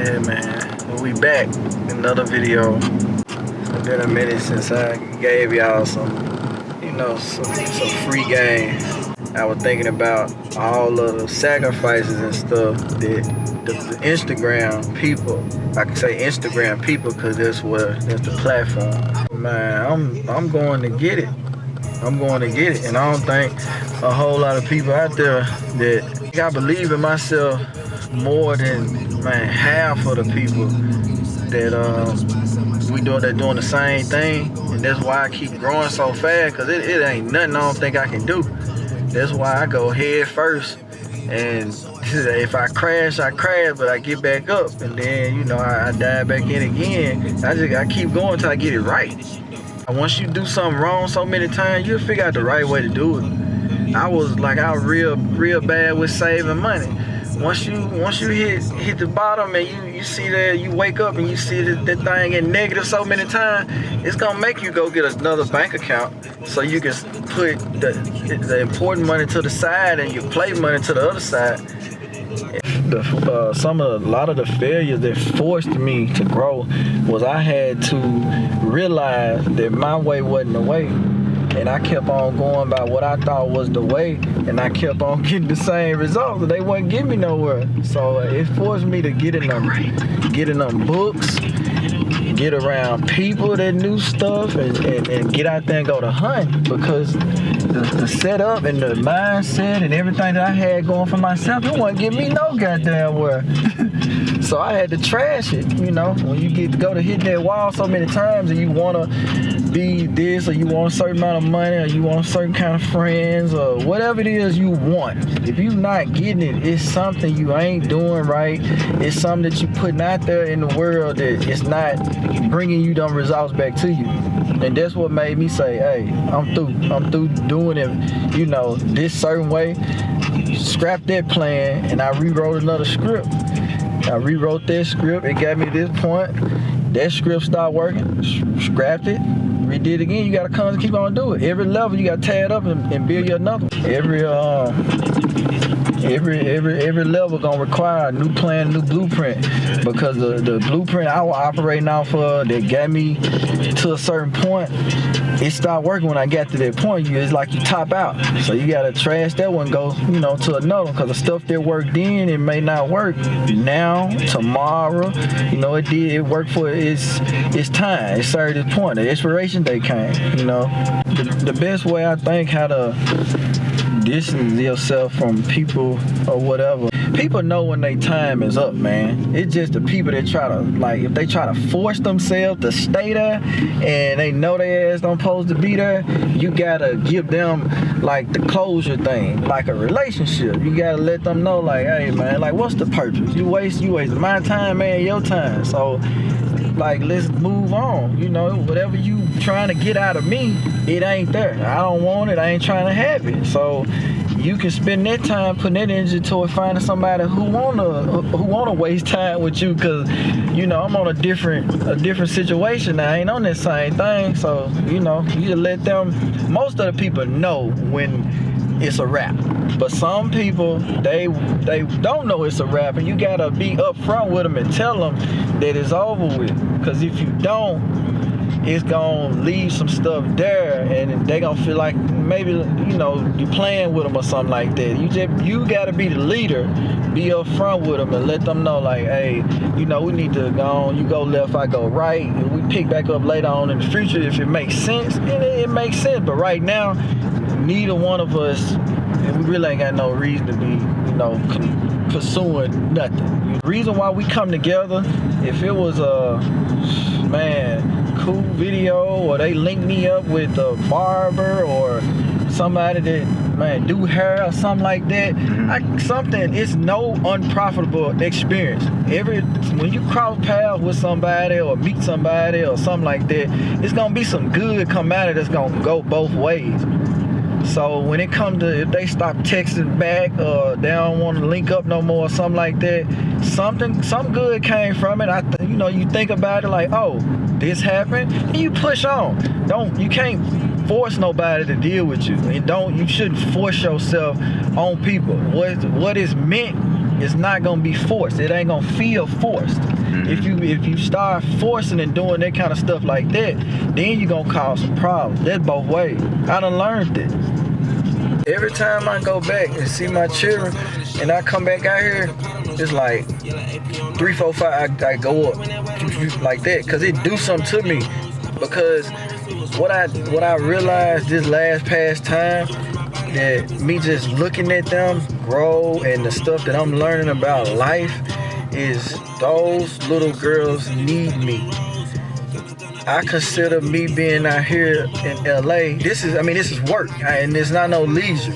Yeah, man. We back. Another video. It's been a minute since I gave y'all some free game. I was thinking about all of the sacrifices and stuff that the Instagram people, I can say Instagram people because that's the platform. Man, I'm going to get it. I'm going to get it. And I don't think a whole lot of people out there that I believe in myself more than half of the people that they're doing the same thing. And that's why I keep growing so fast, because it ain't nothing I don't think I can do. That's why I go head first, and if I crash, but I get back up, and then I dive back in again. I keep going till I get it right. Once you do something wrong so many times, you'll figure out the right way to do it. I was real bad with saving money. Once you hit the bottom and you see that, you wake up and you see that thing in negative so many times, it's gonna make you go get another bank account so you can put the important money to the side and your play money to the other side. A lot of the failures that forced me to grow was I had to realize that my way wasn't the way. And I kept on going by what I thought was the way, and I kept on getting the same results. They wasn't getting me nowhere. So it forced me to get in them books, get around people that knew stuff, and get out there and go to hunt, because the setup and the mindset and everything that I had going for myself, it wasn't getting me no goddamn where. So I had to trash it. When you get to go to hit that wall so many times and you want to be this, or you want a certain amount of money, or you want a certain kind of friends, or whatever it is you want, if you're not getting it, it's something you ain't doing right. It's something that you're putting out there in the world that it's not bringing you them results back to you. And that's what made me say, hey, I'm through doing it, this certain way. Scrap that plan, and I rewrote another script. I rewrote that script. It got me to this point. That script stopped working. Scrapped it. Redid it again. You gotta come and keep on doing it. Every level you gotta tear it up and build you another. Every level gonna require a new plan, new blueprint, because the blueprint I was operating off of that got me to a certain point, it stopped working when I got to that point. It's like you top out, so you gotta trash that one, go to another one, because the stuff that worked then, it may not work now, tomorrow. It worked for its time. It served its point. The expiration date came. The best way I think how to distance yourself from people or whatever. People know when their time is up, man. It's just the people that try to, if they try to force themselves to stay there and they know their ass don't supposed to be there, you gotta give them the closure thing, like a relationship. You gotta let them know, hey man, what's the purpose? You wasting my time, man, your time. So let's move on. Whatever you trying to get out of me, it ain't there. I don't want it. I ain't trying to have it. So you can spend that time putting that energy toward finding somebody who wanna waste time with you, because I'm on a different situation now. I ain't on that same thing. So you just let them. Most of the people know when it's a wrap, but some people they don't know it's a wrap, and you gotta be upfront with them and tell them that it's over with, because if you don't, it's gonna leave some stuff there, and they gonna feel like maybe you playing with them or something like that. You gotta be the leader, be upfront with them and let them know, hey, we need to go on. You go left, I go right, and we pick back up later on in the future if it makes sense. And it makes sense, but right now, neither one of us, and we really ain't got no reason to be, pursuing nothing. The reason why we come together, if it was a cool video, or they link me up with a barber or somebody that do hair or something like that, it's no unprofitable experience. When you cross paths with somebody or meet somebody or something like that, it's gonna be some good come out of it that's gonna go both ways. So when it comes to, if they stop texting back or they don't want to link up no more or something like that, some good came from it. You think about it oh, this happened, and you push on. You can't force nobody to deal with you, and you shouldn't force yourself on people. What is meant it's not gonna be forced. It ain't gonna feel forced. If you start forcing and doing that kind of stuff like that, then you're gonna cause some problems. That's both ways. I done learned it. Every time I go back and see my children and I come back out here, it's like 3, 4, 5, I go up like that, cause it do something to me. Because what I realized this past time, that me just looking at them grow and the stuff that I'm learning about life, is those little girls need me. I consider me being out here in LA, this is work, and it's not no leisure.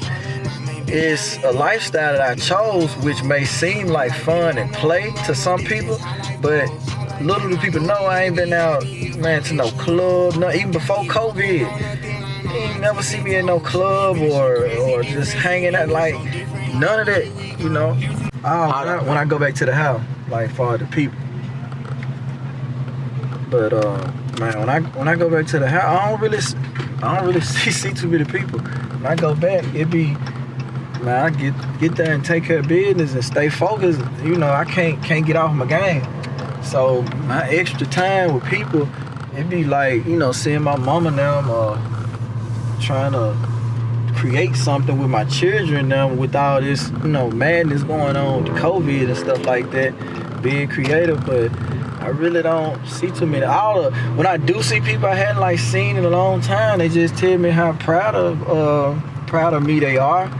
It's a lifestyle that I chose, which may seem like fun and play to some people, but little do people know I ain't been out, man, to no club, even before COVID. You ain't never see me in no club or just hanging out, like none of that, you know. When I go back to the house, like for the people. But man, when I go back to the house, I don't really see too many people. When I go back, it be, man, I get there and take care of business and stay focused. You know, I can't get off my game. So my extra time with people, it be like, you know, seeing my mama now, trying to create something with my children now, with all this, you know, madness going on with COVID and stuff like that, being creative. But I really don't see too many. When I do see people I hadn't like seen in a long time, they just tell me how proud of me they are.